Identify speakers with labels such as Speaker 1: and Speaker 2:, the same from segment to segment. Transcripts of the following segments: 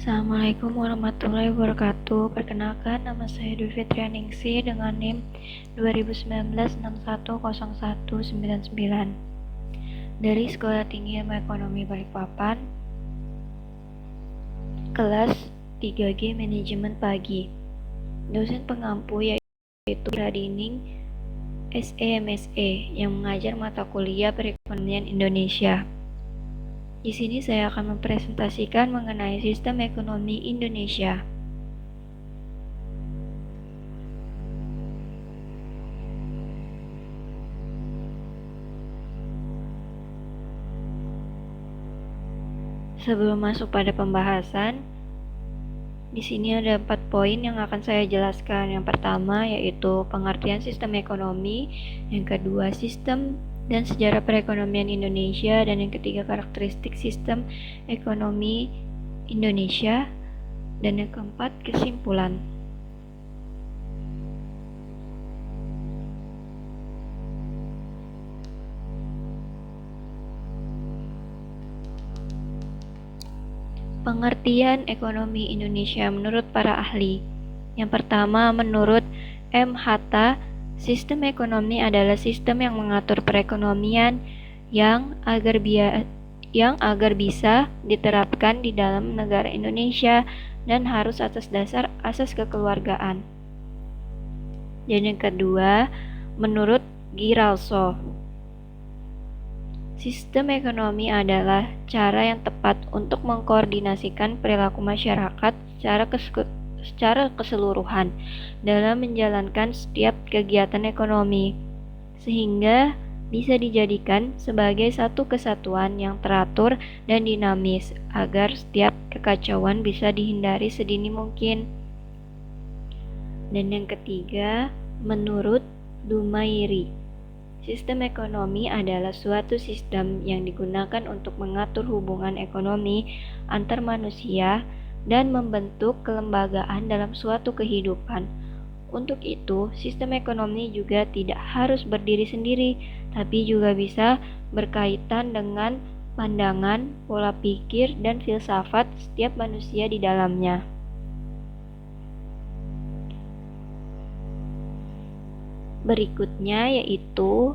Speaker 1: Assalamualaikum warahmatullahi wabarakatuh. Perkenalkan, nama saya Dwi Fitrianingsih dengan NIM 2019-610199 dari Sekolah Tinggi Ilmu Ekonomi Balikpapan, kelas 3G Manajemen Pagi. Dosen pengampu yaitu Radining SE/MSE yang mengajar mata kuliah Perekonomian Indonesia. Di sini saya akan mempresentasikan mengenai sistem ekonomi Indonesia. Sebelum masuk pada pembahasan, di sini ada 4 poin yang akan saya jelaskan. Yang pertama yaitu pengertian sistem ekonomi, yang kedua sistem dan sejarah perekonomian Indonesia, dan yang ketiga karakteristik sistem ekonomi Indonesia, dan yang keempat kesimpulan. Pengertian ekonomi Indonesia menurut para ahli. Yang pertama, menurut M. Hatta, sistem ekonomi adalah sistem yang mengatur perekonomian yang agar bisa diterapkan di dalam negara Indonesia dan harus atas dasar asas kekeluargaan. Dan yang kedua, menurut Giralso, sistem ekonomi adalah cara yang tepat untuk mengkoordinasikan perilaku masyarakat secara keseluruhan dalam menjalankan setiap kegiatan ekonomi, sehingga bisa dijadikan sebagai satu kesatuan yang teratur dan dinamis agar setiap kekacauan bisa dihindari sedini mungkin. Dan yang ketiga, menurut Dumairi, sistem ekonomi adalah suatu sistem yang digunakan untuk mengatur hubungan ekonomi antar manusia dan membentuk kelembagaan dalam suatu kehidupan. Untuk itu, sistem ekonomi juga tidak harus berdiri sendiri, tapi juga bisa berkaitan dengan pandangan, pola pikir, dan filsafat setiap manusia di dalamnya. Berikutnya yaitu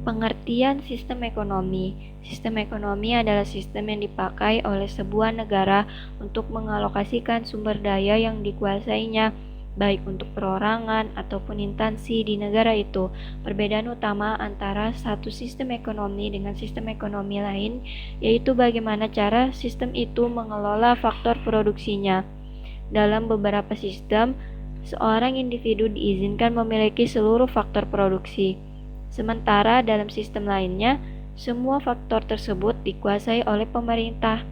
Speaker 1: pengertian sistem ekonomi. Sistem ekonomi adalah sistem yang dipakai oleh sebuah negara untuk mengalokasikan sumber daya yang dikuasainya, baik untuk perorangan ataupun instansi di negara itu. Perbedaan utama antara satu sistem ekonomi dengan sistem ekonomi lain yaitu bagaimana cara sistem itu mengelola faktor produksinya. Dalam beberapa sistem, seorang individu diizinkan memiliki seluruh faktor produksi. Sementara dalam sistem lainnya, semua faktor tersebut dikuasai oleh pemerintah.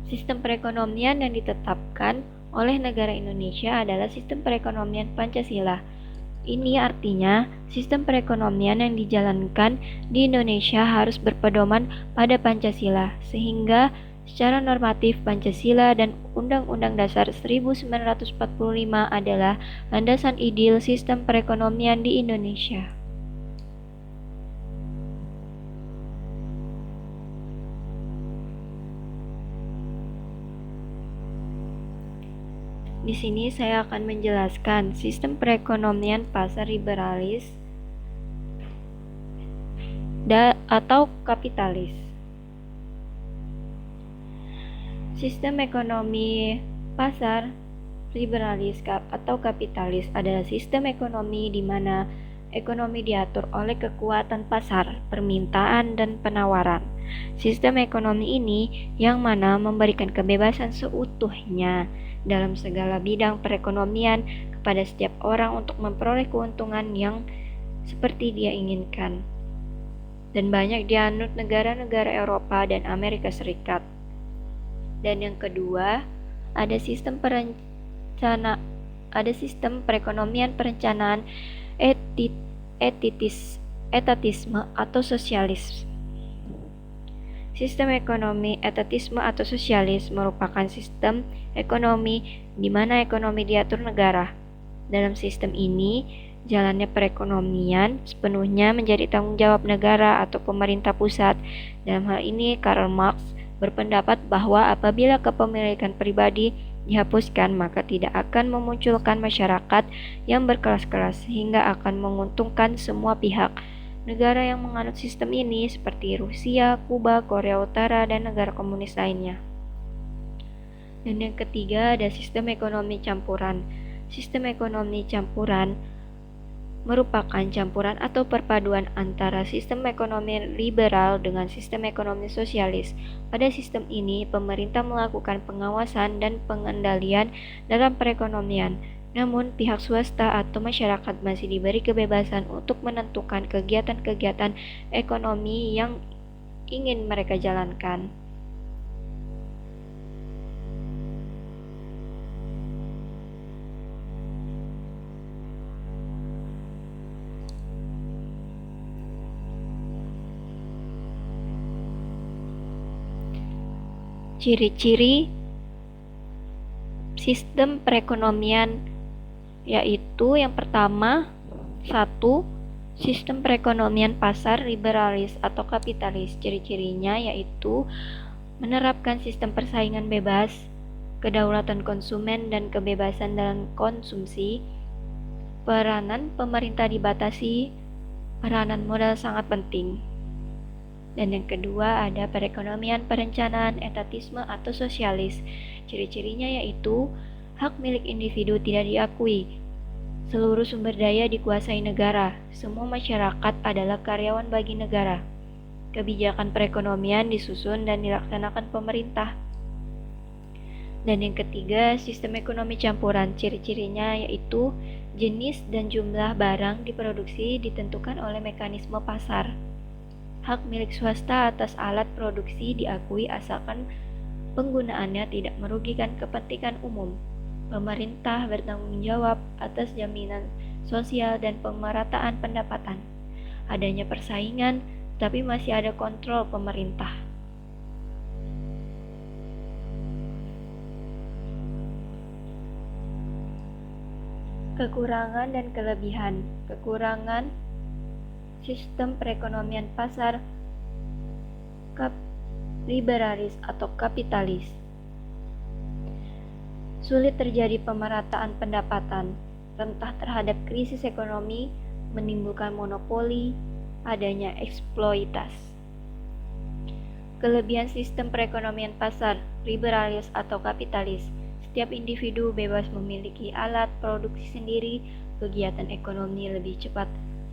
Speaker 1: Sistem perekonomian yang ditetapkan oleh negara Indonesia adalah sistem perekonomian Pancasila. Ini artinya, sistem perekonomian yang dijalankan di Indonesia harus berpedoman pada Pancasila, sehingga secara normatif Pancasila dan Undang-Undang Dasar 1945 adalah landasan ideal sistem perekonomian di Indonesia. Di sini saya akan menjelaskan sistem perekonomian pasar liberalis atau kapitalis. Sistem ekonomi pasar liberalis atau kapitalis adalah sistem ekonomi di mana ekonomi diatur oleh kekuatan pasar, permintaan, dan penawaran. Sistem ekonomi ini yang mana memberikan kebebasan seutuhnya dalam segala bidang perekonomian kepada setiap orang untuk memperoleh keuntungan yang seperti dia inginkan, dan banyak dianut negara-negara Eropa dan Amerika Serikat. Dan yang kedua, ada sistem perekonomian perencanaan etatisme atau sosialis. Sistem ekonomi etatisme atau sosialis merupakan sistem ekonomi di mana ekonomi diatur negara. Dalam sistem ini, jalannya perekonomian sepenuhnya menjadi tanggung jawab negara atau pemerintah pusat. Dalam hal ini, Karl Marx berpendapat bahwa apabila kepemilikan pribadi dihapuskan, maka tidak akan memunculkan masyarakat yang berkelas-kelas sehingga akan menguntungkan semua pihak. Negara yang menganut sistem ini seperti Rusia, Kuba, Korea Utara, dan negara komunis lainnya. Dan yang ketiga ada sistem ekonomi campuran. Sistem ekonomi campuran merupakan campuran atau perpaduan antara sistem ekonomi liberal dengan sistem ekonomi sosialis. Pada sistem ini, pemerintah melakukan pengawasan dan pengendalian dalam perekonomian. Namun, pihak swasta atau masyarakat masih diberi kebebasan untuk menentukan kegiatan-kegiatan ekonomi yang ingin mereka jalankan. Ciri-ciri sistem perekonomian yaitu yang pertama, 1. Sistem perekonomian pasar liberalis atau kapitalis. Ciri-cirinya yaitu menerapkan sistem persaingan bebas, kedaulatan konsumen dan kebebasan dalam konsumsi. Peranan pemerintah dibatasi, peranan modal sangat penting. Dan yang kedua ada perekonomian perencanaan etatisme atau sosialis. Ciri-cirinya yaitu hak milik individu tidak diakui. Seluruh sumber daya dikuasai negara. Semua masyarakat adalah karyawan bagi negara. Kebijakan perekonomian disusun dan dilaksanakan pemerintah. Dan yang ketiga, sistem ekonomi campuran. Ciri-cirinya yaitu jenis dan jumlah barang diproduksi ditentukan oleh mekanisme pasar. Hak milik swasta atas alat produksi diakui asalkan penggunaannya tidak merugikan kepentingan umum. Pemerintah bertanggung jawab atas jaminan sosial dan pemerataan pendapatan. Adanya persaingan, tapi masih ada kontrol pemerintah. Kekurangan dan kelebihan. Kekurangan sistem perekonomian pasar liberalis atau kapitalis. Sulit terjadi pemerataan pendapatan, rentan terhadap krisis ekonomi, menimbulkan monopoli, adanya eksploitasi. Kelebihan sistem perekonomian pasar liberalis atau kapitalis. Setiap individu bebas memiliki alat produksi sendiri, kegiatan ekonomi lebih cepat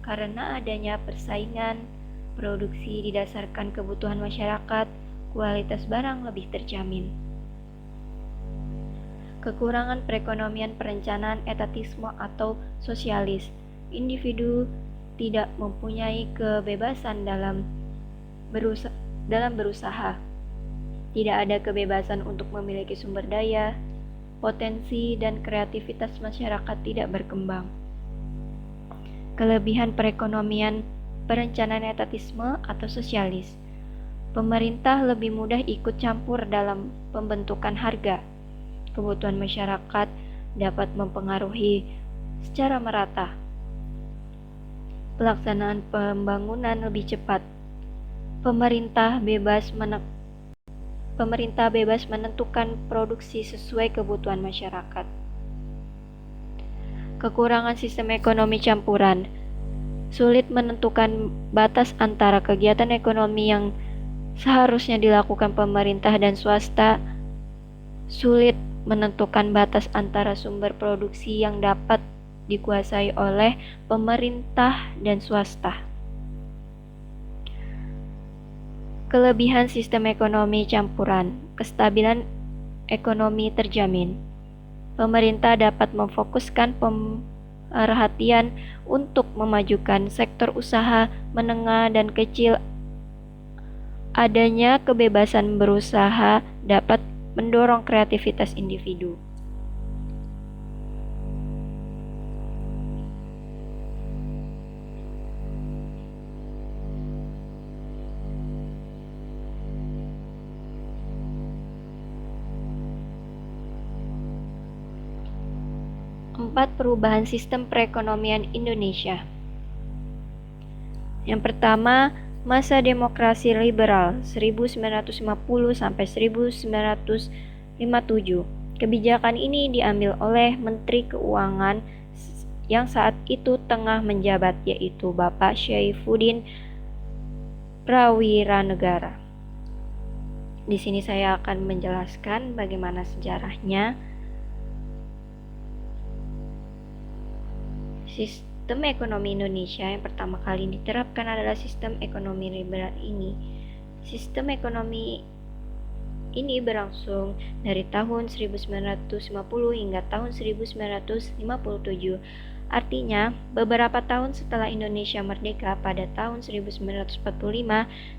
Speaker 1: karena adanya persaingan, produksi didasarkan kebutuhan masyarakat, kualitas barang lebih terjamin. Kekurangan perekonomian perencanaan etatisme atau sosialis. Individu tidak mempunyai kebebasan dalam berusaha. Tidak ada kebebasan untuk memiliki sumber daya, potensi dan kreativitas masyarakat tidak berkembang. Kelebihan perekonomian perencanaan etatisme atau sosialis. Pemerintah lebih mudah ikut campur dalam pembentukan harga. Kebutuhan masyarakat dapat mempengaruhi secara merata. Pelaksanaan pembangunan lebih cepat. Pemerintah bebas menentukan produksi sesuai kebutuhan masyarakat. Kekurangan sistem ekonomi campuran. Sulit menentukan batas antara kegiatan ekonomi yang seharusnya dilakukan pemerintah dan swasta. Sulit menentukan batas antara sumber produksi yang dapat dikuasai oleh pemerintah dan swasta. Kelebihan sistem ekonomi campuran. Kestabilan ekonomi terjamin. Pemerintah dapat memfokuskan perhatian untuk memajukan sektor usaha menengah dan kecil. Adanya kebebasan berusaha dapat mendorong kreativitas individu. Empat, perubahan sistem perekonomian Indonesia. Yang pertama, Masa demokrasi liberal 1950 sampai 1957. Kebijakan ini diambil oleh Menteri Keuangan yang saat itu tengah menjabat, yaitu Bapak Saifuddin Prawiranegara. Di sini saya akan menjelaskan bagaimana sejarahnya. Sistem ekonomi Indonesia yang pertama kali diterapkan adalah sistem ekonomi liberal ini. Sistem ekonomi ini berlangsung dari tahun 1950 hingga tahun 1957. Artinya, beberapa tahun setelah Indonesia merdeka pada tahun 1945,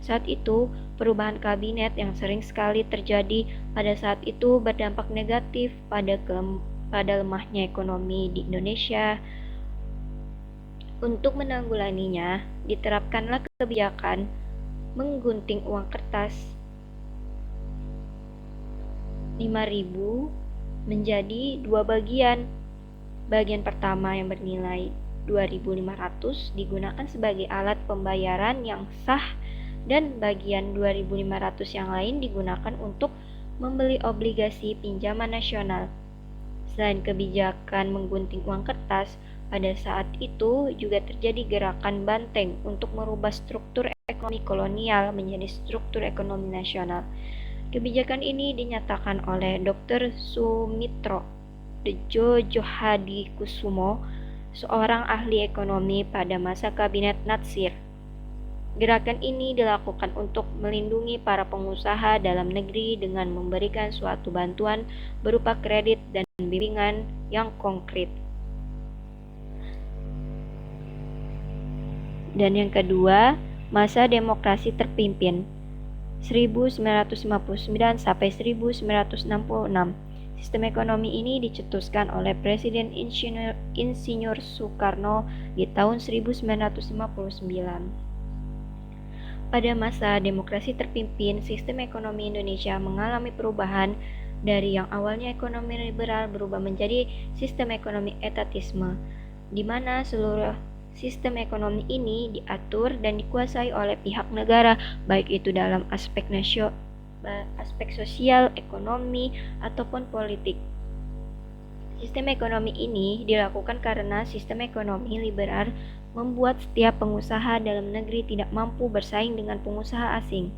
Speaker 1: saat itu perubahan kabinet yang sering sekali terjadi pada saat itu berdampak negatif pada lemahnya ekonomi di Indonesia. Untuk menanggulanginya, diterapkanlah kebijakan menggunting uang kertas 5.000 menjadi dua bagian. Bagian pertama yang bernilai 2.500 digunakan sebagai alat pembayaran yang sah, dan bagian 2.500 yang lain digunakan untuk membeli obligasi pinjaman nasional. Selain kebijakan menggunting uang kertas, pada saat itu juga terjadi gerakan banteng untuk merubah struktur ekonomi kolonial menjadi struktur ekonomi nasional. Kebijakan ini dinyatakan oleh Dr. Sumitro Djodjohadikusumo, seorang ahli ekonomi pada masa kabinet Natsir. Gerakan ini dilakukan untuk melindungi para pengusaha dalam negeri dengan memberikan suatu bantuan berupa kredit dan bimbingan yang konkret. Dan yang kedua, masa demokrasi terpimpin 1959 sampai 1966. Sistem ekonomi ini dicetuskan oleh Presiden Insinyur Soekarno di tahun 1959. Pada masa demokrasi terpimpin, sistem ekonomi Indonesia mengalami perubahan dari yang awalnya ekonomi liberal berubah menjadi sistem ekonomi etatisme, di mana seluruh sistem ekonomi ini diatur dan dikuasai oleh pihak negara, baik itu dalam aspek sosial, ekonomi, ataupun politik. Sistem ekonomi ini dilakukan karena sistem ekonomi liberal membuat setiap pengusaha dalam negeri tidak mampu bersaing dengan pengusaha asing.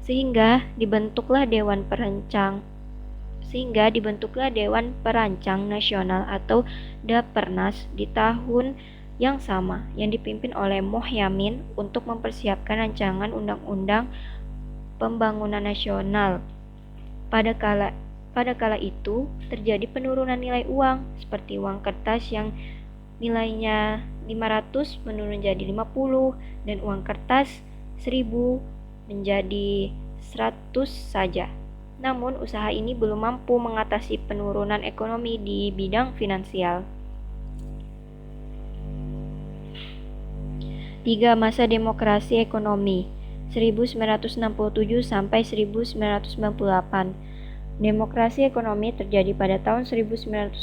Speaker 1: Sehingga dibentuklah Dewan Perancang Nasional atau Dapernas di tahun yang sama, yang dipimpin oleh Mohyamin untuk mempersiapkan rancangan undang-undang pembangunan nasional. Pada kala itu terjadi penurunan nilai uang, seperti uang kertas yang nilainya 500 menurun jadi 50, dan uang kertas 1000 menjadi 100 saja. Namun usaha ini belum mampu mengatasi penurunan ekonomi di bidang finansial. 3. Masa demokrasi ekonomi 1967 sampai 1998. Demokrasi ekonomi terjadi pada tahun 1967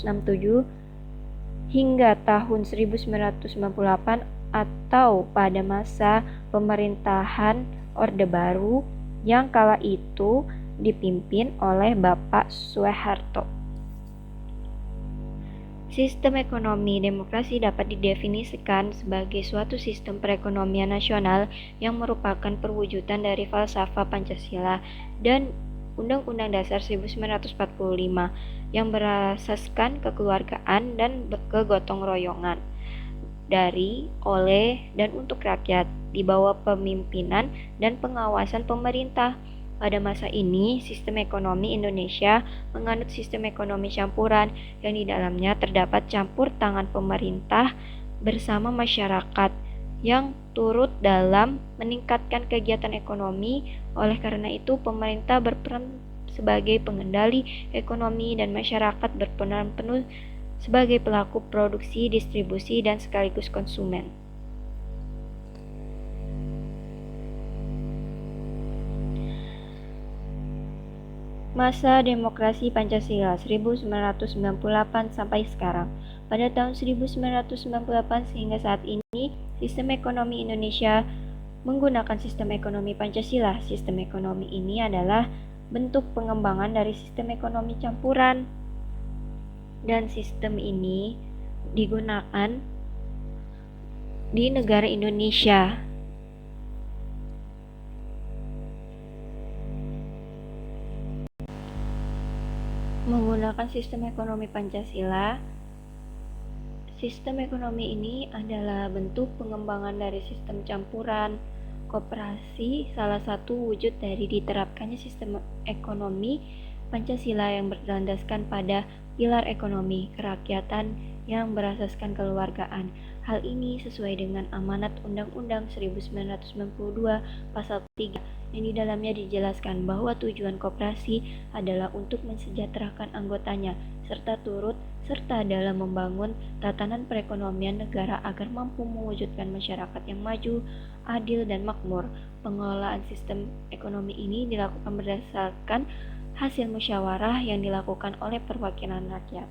Speaker 1: hingga tahun 1998 atau pada masa pemerintahan Orde Baru yang kala itu dipimpin oleh Bapak Soeharto. Sistem ekonomi demokrasi dapat didefinisikan sebagai suatu sistem perekonomian nasional yang merupakan perwujudan dari falsafah Pancasila dan Undang-Undang Dasar 1945 yang berasaskan kekeluargaan dan kegotong royongan dari, oleh, dan untuk rakyat di bawah pemimpinan dan pengawasan pemerintah. Pada masa ini, sistem ekonomi Indonesia menganut sistem ekonomi campuran yang di dalamnya terdapat campur tangan pemerintah bersama masyarakat yang turut dalam meningkatkan kegiatan ekonomi. Oleh karena itu, pemerintah berperan sebagai pengendali ekonomi dan masyarakat berperan penuh sebagai pelaku produksi, distribusi, dan sekaligus konsumen. Masa demokrasi Pancasila 1998 sampai sekarang. Pada tahun 1998 sehingga saat ini, sistem ekonomi Indonesia Menggunakan sistem ekonomi Pancasila, sistem ekonomi ini adalah bentuk pengembangan dari sistem ekonomi campuran. Dan sistem ini digunakan di negara Indonesia. Menggunakan sistem ekonomi Pancasila, sistem ekonomi ini adalah bentuk pengembangan dari sistem campuran. Koperasi salah satu wujud dari diterapkannya sistem ekonomi Pancasila yang berlandaskan pada pilar ekonomi kerakyatan yang berasaskan kekeluargaan. Hal ini sesuai dengan amanat Undang-Undang 1992 Pasal 3 yang di dalamnya dijelaskan bahwa tujuan koperasi adalah untuk mensejahterakan anggotanya serta turut serta dalam membangun tatanan perekonomian negara agar mampu mewujudkan masyarakat yang maju, adil, dan makmur. Pengelolaan sistem ekonomi ini dilakukan berdasarkan hasil musyawarah yang dilakukan oleh perwakilan rakyat.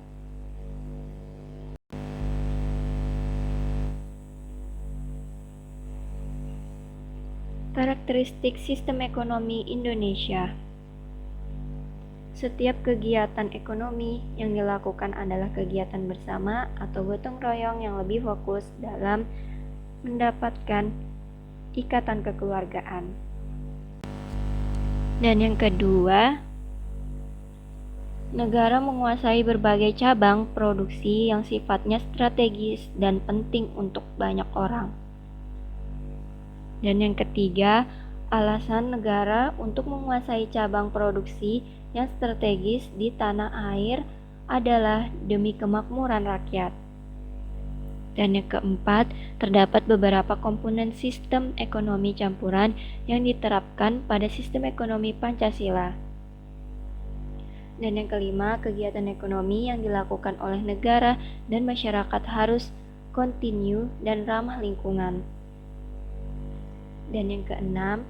Speaker 1: Karakteristik sistem ekonomi Indonesia. Setiap kegiatan ekonomi yang dilakukan adalah kegiatan bersama atau gotong royong yang lebih fokus dalam mendapatkan ikatan kekeluargaan. Dan yang kedua, negara menguasai berbagai cabang produksi yang sifatnya strategis dan penting untuk banyak orang. Dan yang ketiga, alasan negara untuk menguasai cabang produksi yang strategis di tanah air adalah demi kemakmuran rakyat. Dan yang keempat, terdapat beberapa komponen sistem ekonomi campuran yang diterapkan pada sistem ekonomi Pancasila. Dan yang kelima, kegiatan ekonomi yang dilakukan oleh negara dan masyarakat harus kontinu dan ramah lingkungan. Dan yang keenam,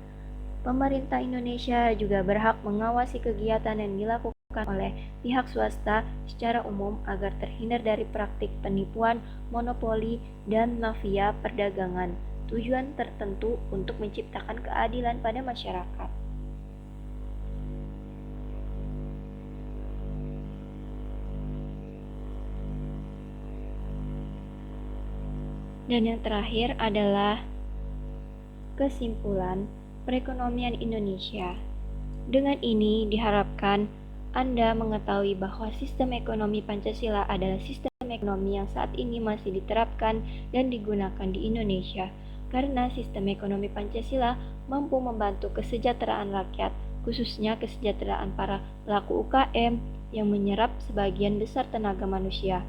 Speaker 1: pemerintah Indonesia juga berhak mengawasi kegiatan yang dilakukan oleh pihak swasta secara umum agar terhindar dari praktik penipuan, monopoli, dan mafia perdagangan. Tujuan tertentu untuk menciptakan keadilan pada masyarakat. Dan yang terakhir adalah kesimpulan perekonomian Indonesia. Dengan ini diharapkan Anda mengetahui bahwa sistem ekonomi Pancasila adalah sistem ekonomi yang saat ini masih diterapkan dan digunakan di Indonesia. Karena sistem ekonomi Pancasila mampu membantu kesejahteraan rakyat, khususnya kesejahteraan para pelaku UKM yang menyerap sebagian besar tenaga manusia.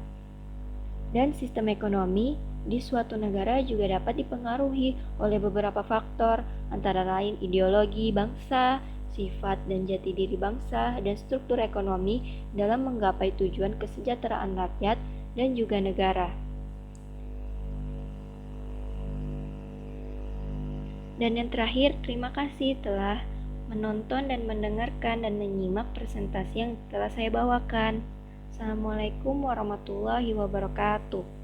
Speaker 1: Dan sistem ekonomi di suatu negara juga dapat dipengaruhi oleh beberapa faktor, antara lain ideologi bangsa, sifat dan jati diri bangsa, dan struktur ekonomi dalam menggapai tujuan kesejahteraan rakyat dan juga negara. Dan yang terakhir, terima kasih telah menonton dan mendengarkan dan menyimak presentasi yang telah saya bawakan. Assalamualaikum warahmatullahi wabarakatuh.